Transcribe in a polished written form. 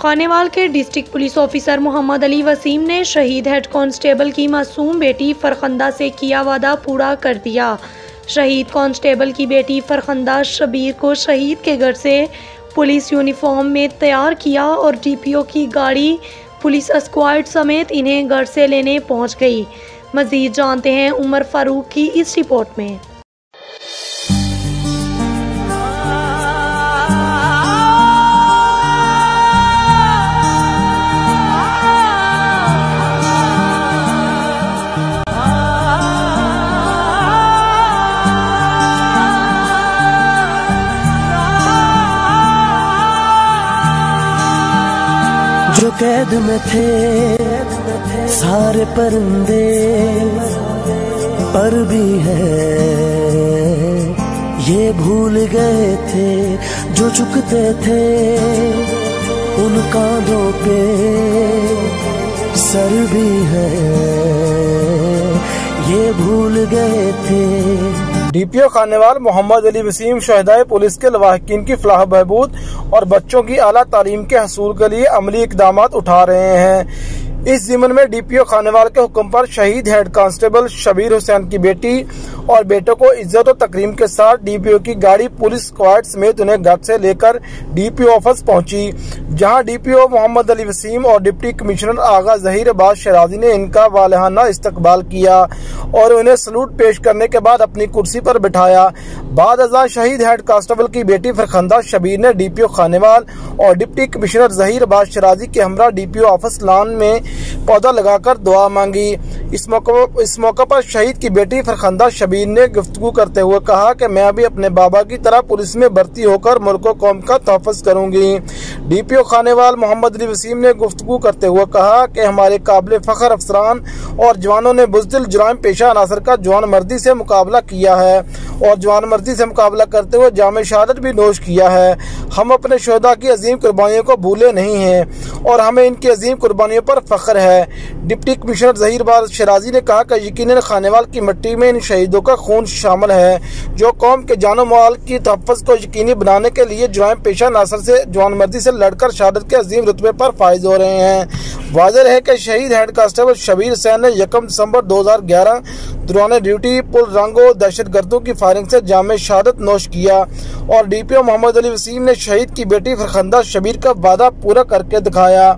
खानेवाल के district police officer Mohammad Ali Wasim ने शहीद हेड कांस्टेबल की मासूम बेटी फरखंदा से किया वादा पूरा कर दिया। शहीद कांस्टेबल की बेटी फरखंदा शबीर को शहीद के घर से पुलिस यूनिफॉर्म में तैयार किया और डीपीओ की गाड़ी पुलिस स्क्वाड समेत इन्हें घर से लेने पहुंच गई। मजीद जानते हैं उमर फारूक की इस रिपोर्ट में। जो कैद में थे सारे परिंदे पर भी है, ये भूल गए थे जो झुकते थे उन कांधों पे सर भी है, ये भूल गए थे। डीपीओ खानेवाल मोहम्मद अली वसीम शहदाए पुलिस के लवाहिकीन की फलाह बहबूद और बच्चों की आला तालीम के हसूल के लिए अमली इकदाम उठा रहे हैं। इस ज़िम्न में डीपीओ खानेवाल के हुक्म पर शहीद हेड कांस्टेबल शबीर हुसैन की बेटी और बेटों को इज्जत और तकरीम के साथ डीपीओ की गाड़ी पुलिस स्क्वाड समेत उन्हें घर से लेकर डीपीओ ऑफिस पहुंची, जहां डीपीओ मोहम्मद अली वसीम और डिप्टी कमिश्नर आगा ज़हीर अब्बास शराजी ने इनका वालहाना इस्तकबाल किया और उन्हें सलूट पेश करने के बाद अपनी कुर्सी पर बिठाया। बाद अज़ा शहीद हेड कांस्टेबल की बेटी फरखंदा शबीर ने डीपीओ खानेवाल और डिप्टी कमिश्नर ज़हीर अब्बास शराजी के हमरा डीपीओ ऑफिस लॉन में पौधा लगाकर दुआ मांगी। इस मौके पर शहीद की बेटी फरखंदा शबीर ने गुफ्तगू करते हुए कहा कि मैं भी अपने बाबा की तरह पुलिस में भर्ती होकर मुल्क व कौम का तहफ़्फ़ुज़ करूंगी। डीपीओ खानेवाल मोहम्मद अली वसीम ने गुफ्तगू करते हुए कहा कि हमारे काबिल फ़ख्र अफसरान और जवानों ने बुज़दिल जुराइम पेशा अनासर का जवान मर्दी से मुकाबला किया है और जवान मर्दी से मुकाबला करते हुए जाम शहादत भी नोश किया है। हम अपने शोहदा की अजीम कुर्बानियों को भूले नहीं हैं और हमें इनकी अजीम कुर्बानियों पर फ़ख्र है। डिप्टी कमिश्नर ज़हीर अब्बास शराजी ने कहा कि यकीनन खानेवाल की मिट्टी में इन शहीदों का खून शामिल है जो कौम के जानो माल की तहफ़्फ़ुज़ को यकीनी बनाने के लिए जुराइम पेशा अनासर से जवान मर्दी से लड़कर शहादत के अजीम रुतबे पर फाइज हो रहे हैं। वाज़ेह है कि शहीद हेड कांस्टेबल शबीर हुसैन ने 1 दिसंबर 2011 दौरान ड्यूटी पुल रंगो दहशतगर्दों की फायरिंग से जाम शहादत नोश किया और डीपीओ मोहम्मद अली वसीम ने शहीद की बेटी फरखंदा शबीर का वादा पूरा करके दिखाया।